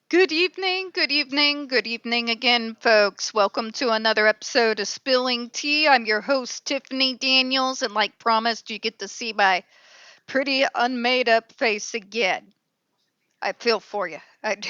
Good evening, good evening, good evening again, folks. Welcome to another episode of Spilling Tea. I'm your host, Tiffany Daniels, and like promised, you get to see my pretty unmade up face again. I feel for you. I do.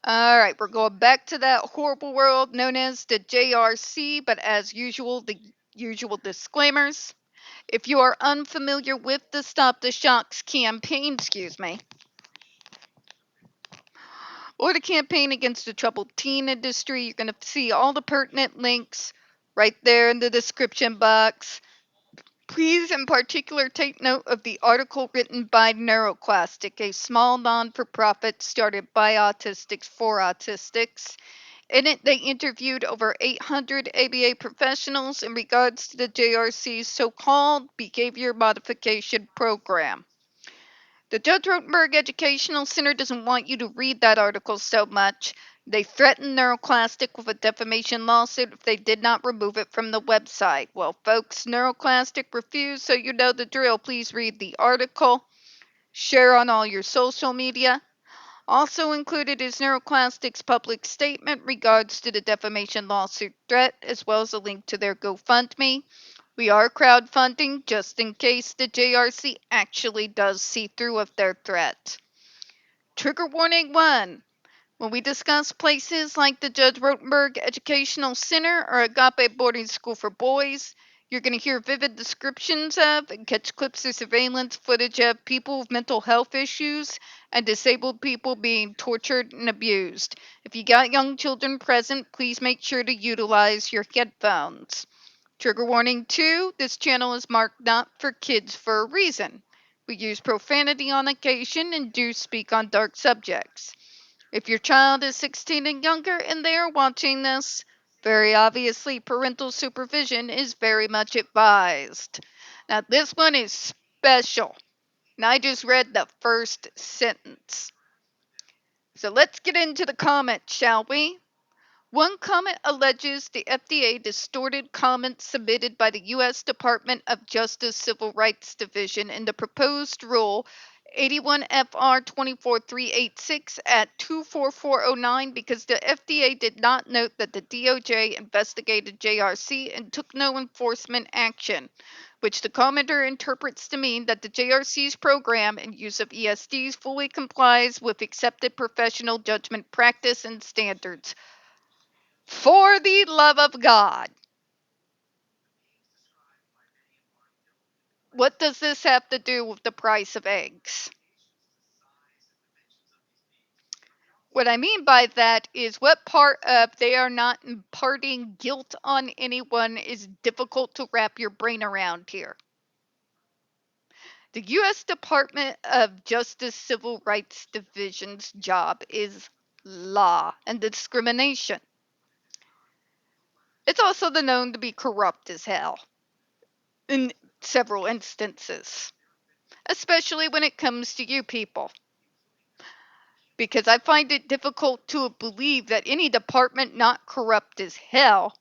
All right, we're going back to that horrible world known as the JRC, but as usual, the usual disclaimers. If you are unfamiliar with the Stop the Shocks campaign, or the campaign against the troubled teen industry, you're going to see all the pertinent links right there in the description box. Please, in particular, take note of the article written by NeuroClastic, a small non-for-profit started by autistics for autistics. In it, they interviewed over 800 ABA professionals in regards to the JRC's so-called behavior modification program. The Judge Rotenberg Educational Center doesn't want you to read that article so much. They threatened NeuroClastic with a defamation lawsuit if they did not remove it from the website. Well, folks, NeuroClastic refused, so you know the drill. Please read the article. Share on all your social media. Also included is NeuroClastic's public statement regards to the defamation lawsuit threat, as well as a link to their GoFundMe. We are crowdfunding just in case the JRC actually does see through with their threat. Trigger warning 1. When we discuss places like the Judge Rotenberg Educational Center or Agape Boarding School for Boys, you're going to hear vivid descriptions of and catch clips of surveillance footage of people with mental health issues and disabled people being tortured and abused. If you got young children present, please make sure to utilize your headphones. Trigger warning 2, this channel is marked not for kids for a reason. We use profanity on occasion and do speak on dark subjects. If your child is 16 and younger and they are watching this, very obviously parental supervision is very much advised. Now this one is special, and I just read the first sentence. So let's get into the comments, shall we? One comment alleges the FDA distorted comments submitted by the U.S. Department of Justice Civil Rights Division in the proposed rule 81 FR 24386 at 24409 because the FDA did not note that the DOJ investigated JRC and took no enforcement action, which the commenter interprets to mean that the JRC's program and use of ESDs fully complies with accepted professional judgment practice and standards. For the love of God. What does this have to do with the price of eggs? What I mean by that is what part of they are not imparting guilt on anyone is difficult to wrap your brain around here. The U.S. Department of Justice Civil Rights Division's job is law and discrimination. It's also known to be corrupt as hell in several instances, especially when it comes to you people. Because I find it difficult to believe that any department not corrupt as hell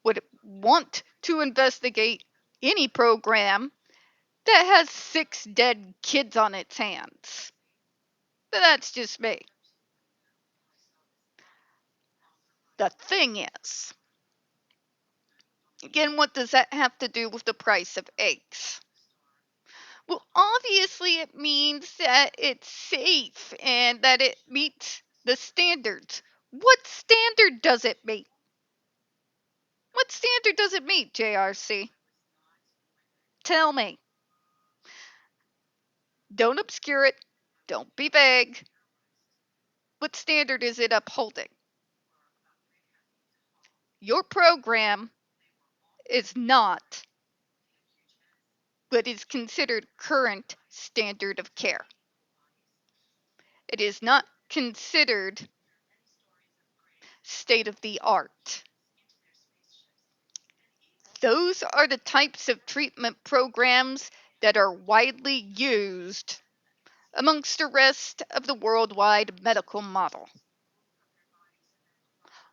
would want to investigate any program that has 6 dead kids on its hands. But that's just me. The thing is, again, what does that have to do with the price of eggs? Well, obviously, it means that it's safe and that it meets the standards. What standard does it meet? What standard does it meet, JRC? Tell me. Don't obscure it. Don't be vague. What standard is it upholding? Your program is not what is considered current standard of care. It is not considered state of the art. Those are the types of treatment programs that are widely used amongst the rest of the worldwide medical model,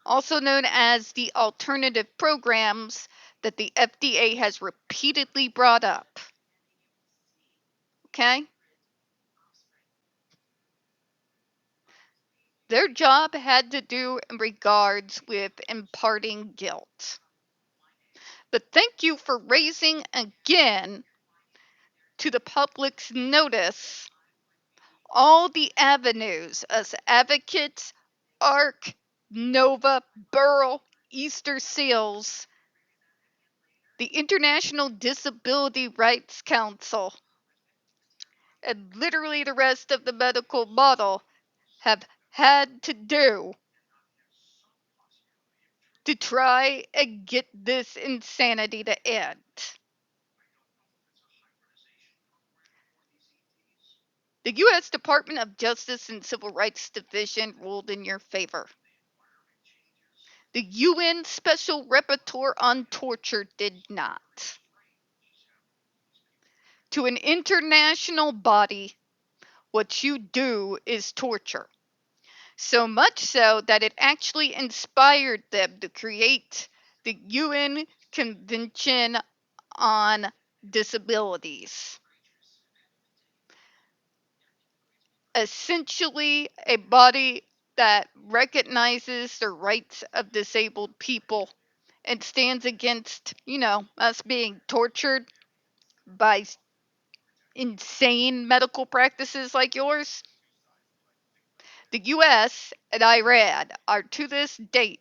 also known as the alternative programs that the FDA has repeatedly brought up. Okay? their job had to do in regards with imparting guilt. But thank you for raising again to the public's notice all the avenues as advocates, ARC, NOVA, Burl, Easter Seals, the International Disability Rights Council, and literally the rest of the medical model have had to do to try and get this insanity to end. The U.S. Department of Justice and Civil Rights Division ruled in your favor. The UN Special Rapporteur on Torture did not. To an international body, what you do is torture. So much so that it actually inspired them to create the UN Convention on Disabilities. Essentially, a body that recognizes the rights of disabled people and stands against, us being tortured by insane medical practices like yours. The US and Iran are to this date,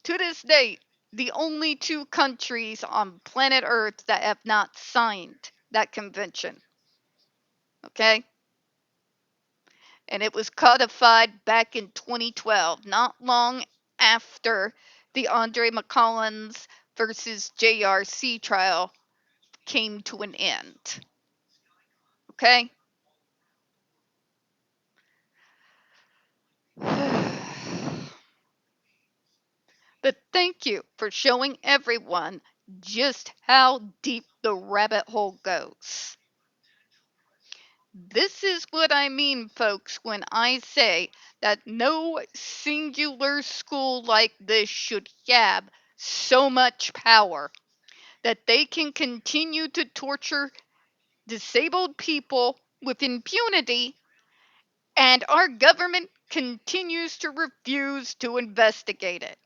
the only two countries on planet Earth that have not signed that convention. Okay? And it was codified back in 2012, not long after the Andre McCollins versus JRC trial came to an end. Okay? But thank you for showing everyone just how deep the rabbit hole goes. This is what I mean, folks, when I say that no singular school like this should have so much power that they can continue to torture disabled people with impunity, and our government continues to refuse to investigate it.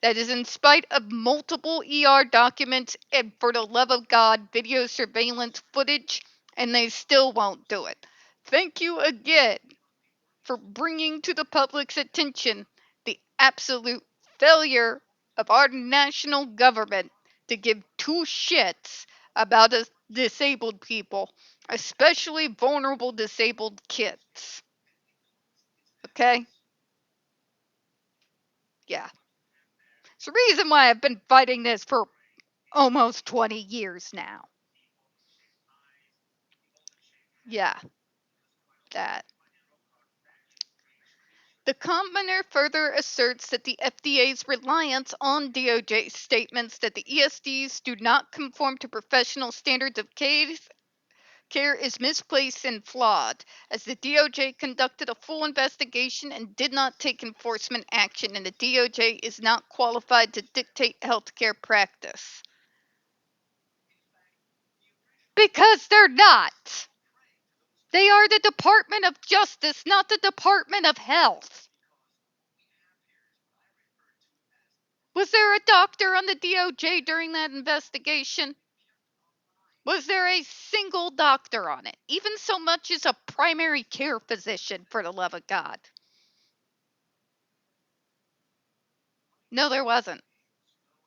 That is in spite of multiple ER documents and, for the love of God, video surveillance footage, and they still won't do it. Thank you again for bringing to the public's attention the absolute failure of our national government to give two shits about us disabled people, especially vulnerable disabled kids. Okay? Yeah. It's the reason why I've been fighting this for almost 20 years now. Yeah, that. The commenter further asserts that the FDA's reliance on DOJ statements that the ESDs do not conform to professional standards of care is misplaced and flawed, as the DOJ conducted a full investigation and did not take enforcement action, and the DOJ is not qualified to dictate healthcare practice. Because they're not. They are the Department of Justice, not the Department of Health. Was there a doctor on the DOJ during that investigation? Was there a single doctor on it? Even so much as a primary care physician, for the love of God. No, there wasn't.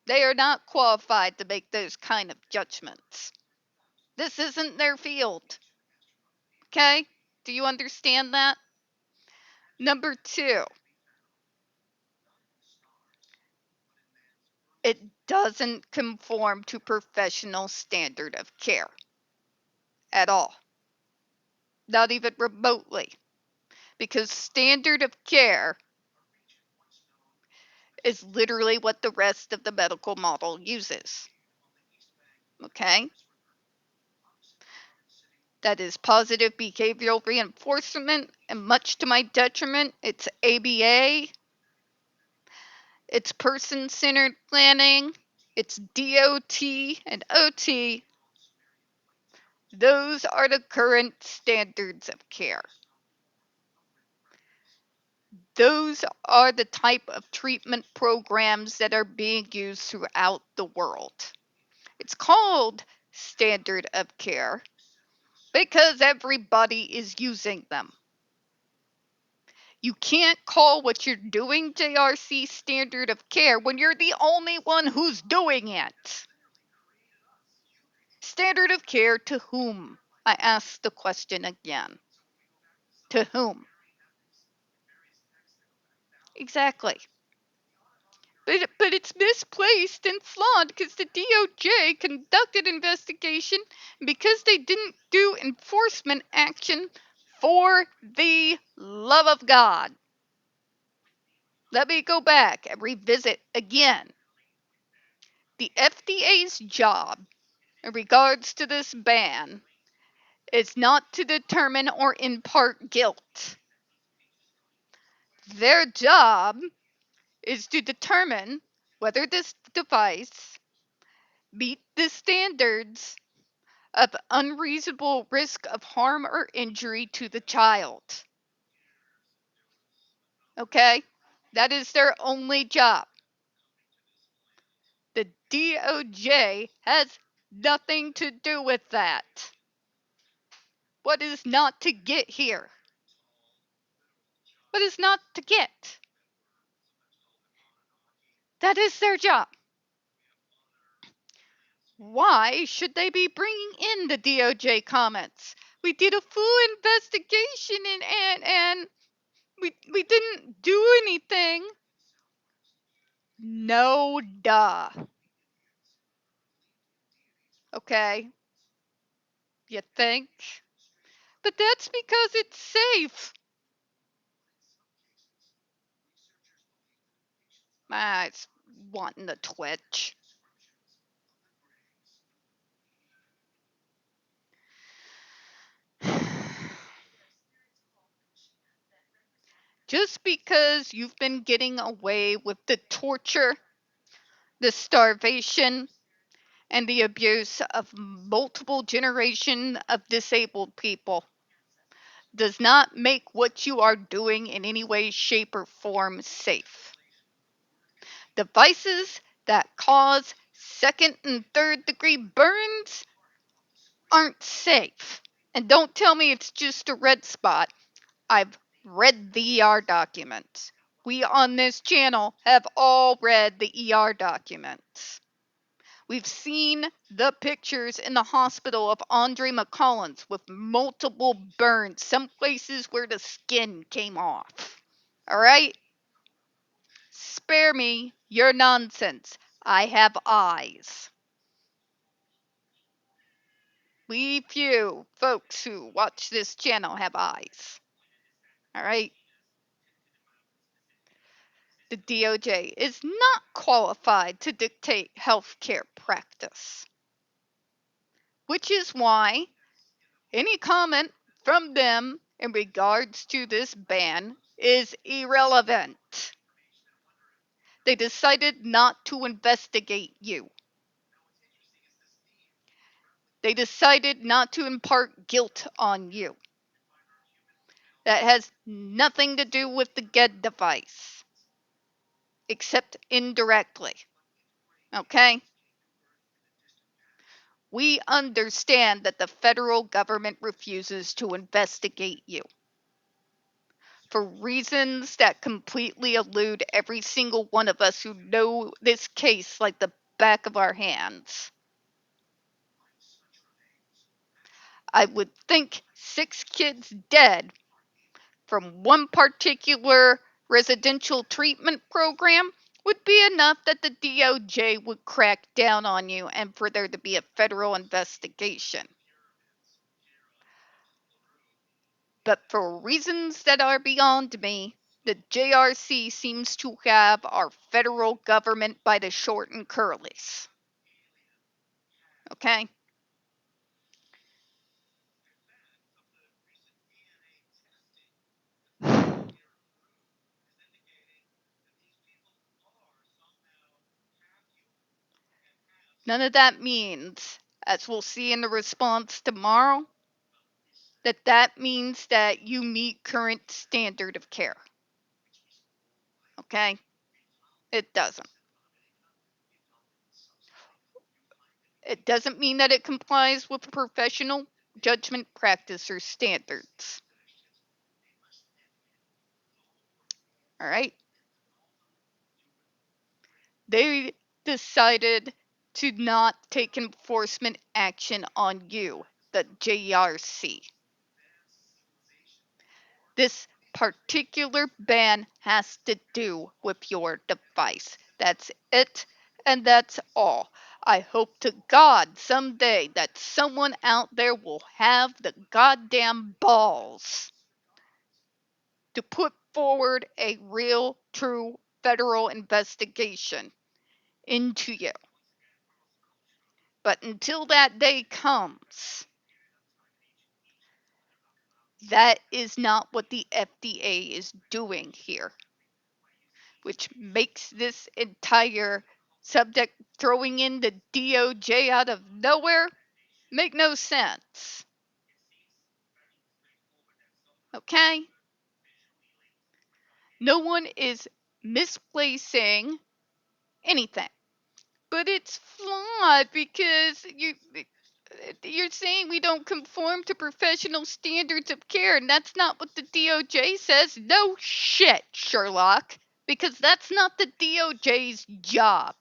They are not qualified to make those kind of judgments. This isn't their field. Okay? Do you understand that? Number two, it doesn't conform to professional standard of care at all. Not even remotely. Because standard of care is literally what the rest of the medical model uses. Okay? That is positive behavioral reinforcement, and much to my detriment, it's ABA, it's person centered planning, it's DOT and OT. Those are the current standards of care. Those are the type of treatment programs that are being used throughout the world. It's called standard of care because everybody is using them. You can't call what you're doing JRC standard of care when you're the only one who's doing it. Standard of care to whom? I ask the question again. To whom? Exactly. But it's misplaced and flawed because the DOJ conducted investigation because they didn't do enforcement action for the love of God. Let me go back and revisit again. The FDA's job in regards to this ban is not to determine or impart guilt. Their job is to determine whether this device meet the standards of unreasonable risk of harm or injury to the child. Okay? That is their only job. The DOJ has nothing to do with that. What is not to get here? What is not to get? That is their job. Why should they be bringing in the DOJ comments? We did a full investigation and we didn't do anything. No duh. Okay, you think? But that's because it's safe. It's wanting to twitch. Just because you've been getting away with the torture, the starvation, and the abuse of multiple generations of disabled people does not make what you are doing in any way, shape, or form safe. Devices that cause second and third degree burns aren't safe. And don't tell me it's just a red spot. I've read the ER documents. We on this channel have all read the ER documents. We've seen the pictures in the hospital of Andre McCollins with multiple burns, some places where the skin came off. All right? Spare me your nonsense. I have eyes. We few folks who watch this channel have eyes. All right? The DOJ is not qualified to dictate healthcare practice, which is why any comment from them in regards to this ban is irrelevant. They decided not to investigate you. They decided not to impart guilt on you. That has nothing to do with the GED device, except indirectly. Okay? We understand that the federal government refuses to investigate you for reasons that completely elude every single one of us who know this case like the back of our hands. I would think 6 kids dead from one particular residential treatment program would be enough that the DOJ would crack down on you and for there to be a federal investigation. But for reasons that are beyond me, the JRC seems to have our federal government by the short and curlies. Okay? None of that means, as we'll see in the response tomorrow, that means that you meet current standard of care. Okay? It doesn't. It doesn't mean that it complies with professional judgment practice or standards. All right? They decided to not take enforcement action on you, the JRC. This particular ban has to do with your device. That's it, and that's all. I hope to God someday that someone out there will have the goddamn balls to put forward a real, true federal investigation into you. But until that day comes, that is not what the FDA is doing here, which makes this entire subject throwing in the DOJ out of nowhere make no sense. Okay? No one is misplacing anything. But it's flawed because you're saying we don't conform to professional standards of care, and that's not what the DOJ says. No shit, Sherlock, because that's not the DOJ's job.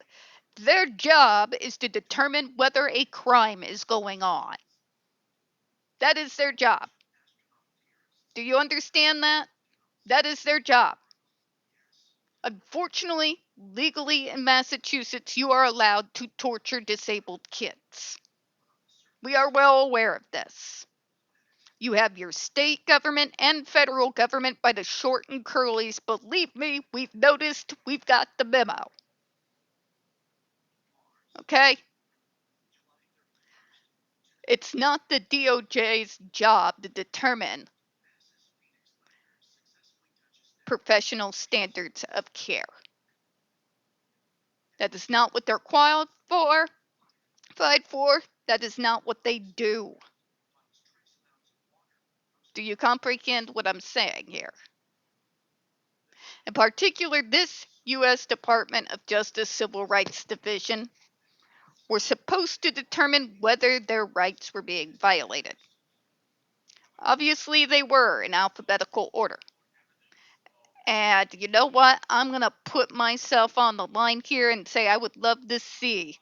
Their job is to determine whether a crime is going on. That is their job. Do you understand that? That is their job. Unfortunately, legally in Massachusetts, you are allowed to torture disabled kids. We are well aware of this. You have your state government and federal government by the short and curlies. Believe me, we've noticed, we've got the memo. Okay? It's not the DOJ's job to determine professional standards of care. That is not what they're qualified for. That is not what they do. Do you comprehend what I'm saying here? In particular, this U.S. Department of Justice Civil Rights Division were supposed to determine whether their rights were being violated. Obviously, they were in alphabetical order. And you know what? I'm going to put myself on the line here and say I would love to see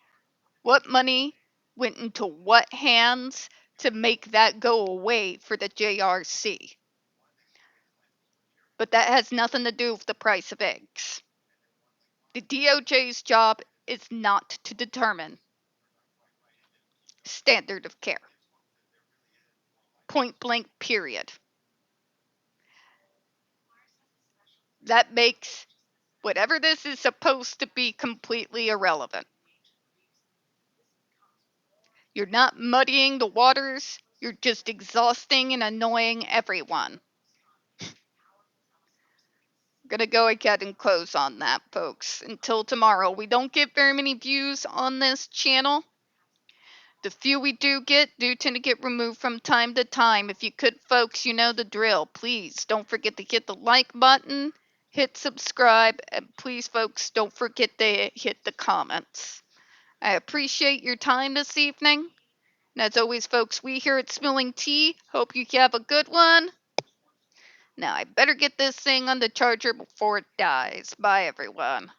what money went into what hands to make that go away for the JRC. But that has nothing to do with the price of eggs. The DOJ's job is not to determine standard of care. Point blank, period. That makes whatever this is supposed to be completely irrelevant. You're not muddying the waters, you're just exhausting and annoying everyone. I'm gonna go ahead and close on that, folks. Until tomorrow. We don't get very many views on this channel. The few we do get do tend to get removed from time to time. If you could, folks, you know the drill. Please don't forget to hit the like button, hit subscribe, and please, folks, don't forget to hit the comments. I appreciate your time this evening. And as always, folks, we here at Spilling Tea hope you have a good one. Now, I better get this thing on the charger before it dies. Bye, everyone.